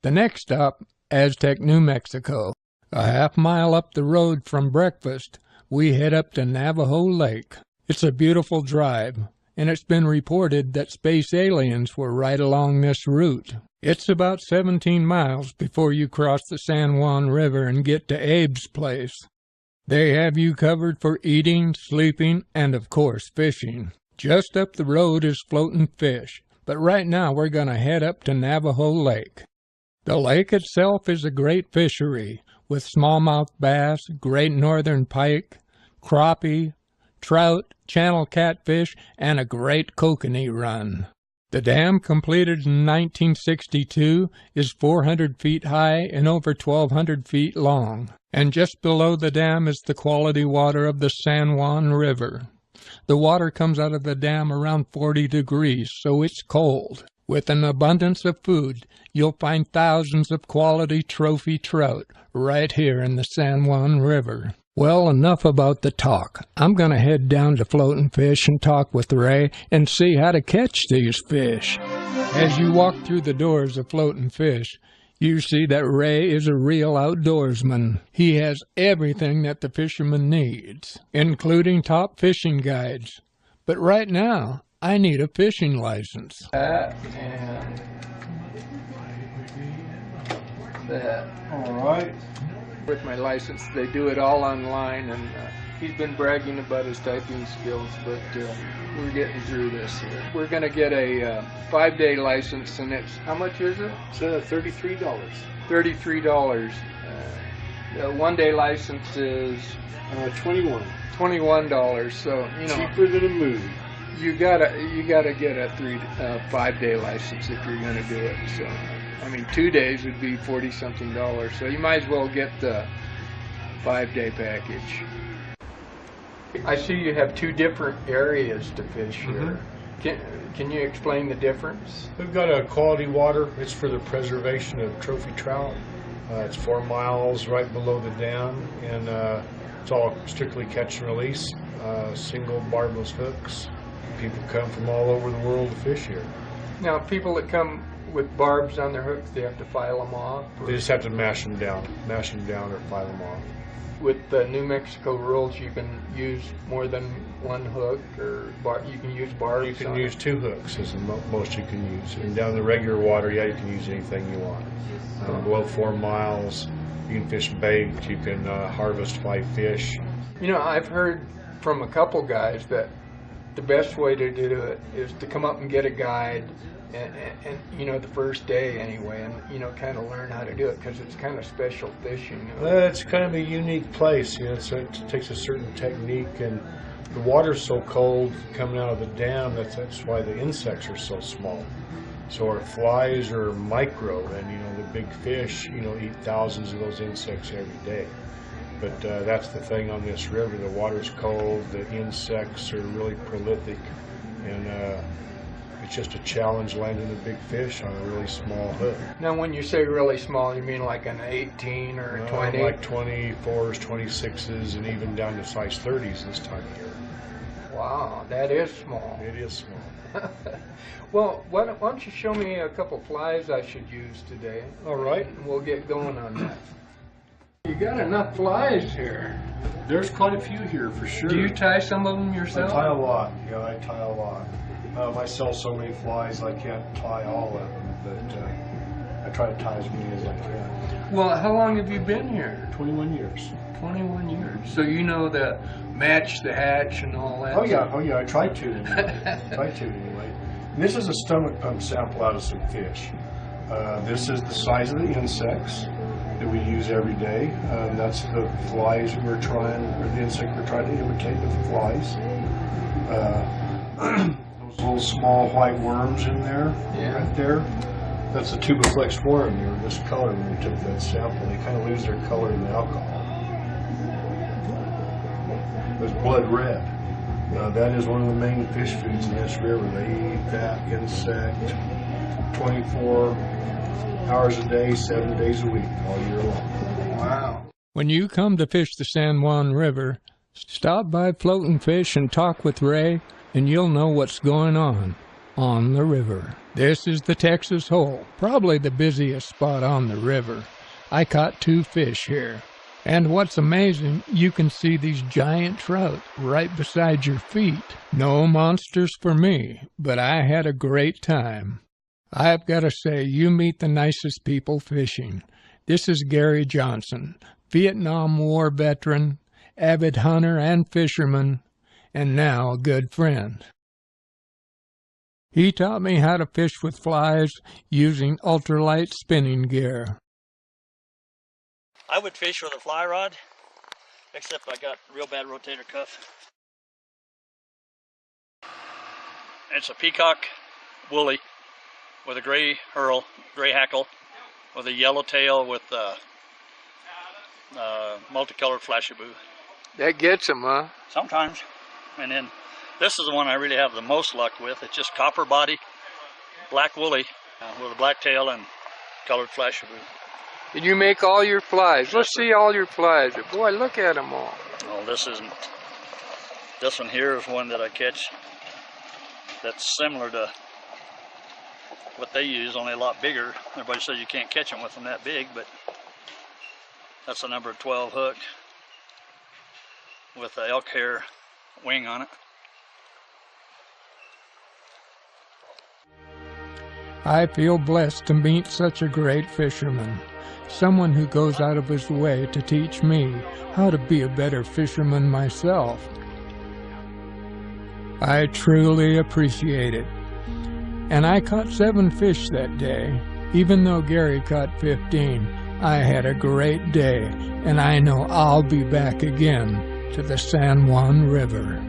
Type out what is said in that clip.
The next stop, Aztec, New Mexico. A half-mile up the road from breakfast, we head up to Navajo Lake. It's a beautiful drive, and it's been reported that space aliens were right along this route. It's about 17 miles before you cross the San Juan River and get to Abe's place. They have you covered for eating, sleeping, and of course fishing. Just up the road is Floating Fish, but right now we're going to head up to Navajo Lake. The lake itself is a great fishery, with smallmouth bass, great northern pike, crappie, trout, channel catfish, and a great kokanee run. The dam, completed in 1962, is 400 feet high and over 1,200 feet long. And just below the dam is the quality water of the San Juan River. The water comes out of the dam around 40 degrees, so it's cold. With an abundance of food, you'll find thousands of quality trophy trout right here in the San Juan River. Well, enough about the talk. I'm going to head down to Floating Fish and talk with Ray and see how to catch these fish. As you walk through the doors of Floating Fish, you see that Ray is a real outdoorsman. He has everything that the fisherman needs, including top fishing guides. But right now, I need a fishing license. That and that. All right. With my license, they do it all online, and he's been bragging about his typing skills, but we're getting through this here. We're going to get a 5-day license, and it's, how much is it? It's $33. $33. The 1-day license is $21. $21. So cheaper than a movie. You gotta get a 5-day license if you're going to do it. So, I mean, 2 days would be $40-something. So you might as well get the 5-day package. I see you have 2 different areas to fish here. Can you explain the difference? We've got a quality water. It's for the preservation of trophy trout. It's 4 miles right below the dam, and it's all strictly catch and release, single barbless hooks. People come from all over the world to fish here. Now, people that come with barbs on their hooks, they have to file them off? They just have to mash them down or file them off. With the New Mexico rules, you can use more than 1 hook, or you can use barbs. You can use 2 hooks is the most you can use. And down the regular water, yeah, you can use anything you want. Below 4 miles, you can fish bait, you can harvest 5 fish. You know, I've heard from a couple guys that the best way to do it is to come up and get a guide, and the first day anyway, and kind of learn how to do it, because it's kind of special fishing. It's kind of a unique place. So it takes a certain technique, and the water's so cold coming out of the dam. That's why the insects are so small. So our flies are micro, and the big fish eat thousands of those insects every day. But that's the thing on this river. The water's cold, the insects are really prolific, and it's just a challenge landing a big fish on a really small hook. Now, when you say really small, you mean like an 18 or a 20? Like 24s, 26s, and even down to size 30s this time of year. Wow, that is small. It is small. Well, why don't you show me a couple flies I should use today? All right. And we'll get going on that. You got enough flies here. There's quite a few here for sure. Do you tie some of them yourself? I tie a lot. Yeah, I tie a lot. I sell so many flies I can't tie all of them, but I try to tie as many as I can. Well, how long have you been here? 21 years. 21 years. So you know the match, the hatch, and all that? Oh yeah, I try to anyway. And this is a stomach pump sample out of some fish. This is the size of the insects that we use every day. That's the flies we're trying, or the insect we're trying to imitate with the flies. Those little small white worms in there, right there. That's the tubiflex worm. They were this color when we took that sample. They kind of lose their color in the alcohol. It was blood red. That is one of the main fish foods in this river. They eat that insect 24 hours a day, 7 days a week, all year long. Wow. When you come to fish the San Juan River, stop by Floating Fish and talk with Ray, and you'll know what's going on the river. This is the Texas Hole, probably the busiest spot on the river. I caught 2 fish here. And what's amazing, you can see these giant trout right beside your feet. No monsters for me, but I had a great time. I've got to say, you meet the nicest people fishing. This is Gary Johnson, Vietnam War veteran, avid hunter and fisherman, and now a good friend. He taught me how to fish with flies using ultralight spinning gear. I would fish with a fly rod, except I got real bad rotator cuff. It's a peacock woolly with a gray herl, gray hackle, with a yellow tail with multicolored flashaboo. That gets them, huh? Sometimes. And then this is the one I really have the most luck with. It's just copper body, black woolly, with a black tail and colored flashaboo. And you make all your flies. Let's see all your flies. Boy, look at them all. Oh, this isn't. This one here is one that I catch that's similar to what they use, only a lot bigger. Everybody says you can't catch them with them that big, but that's a number 12 hook with the elk hair wing on it. I feel blessed to meet such a great fisherman. Someone who goes out of his way to teach me how to be a better fisherman myself. I truly appreciate it. And I caught 7 fish that day. Even though Gary caught 15, I had a great day, and I know I'll be back again to the San Juan River.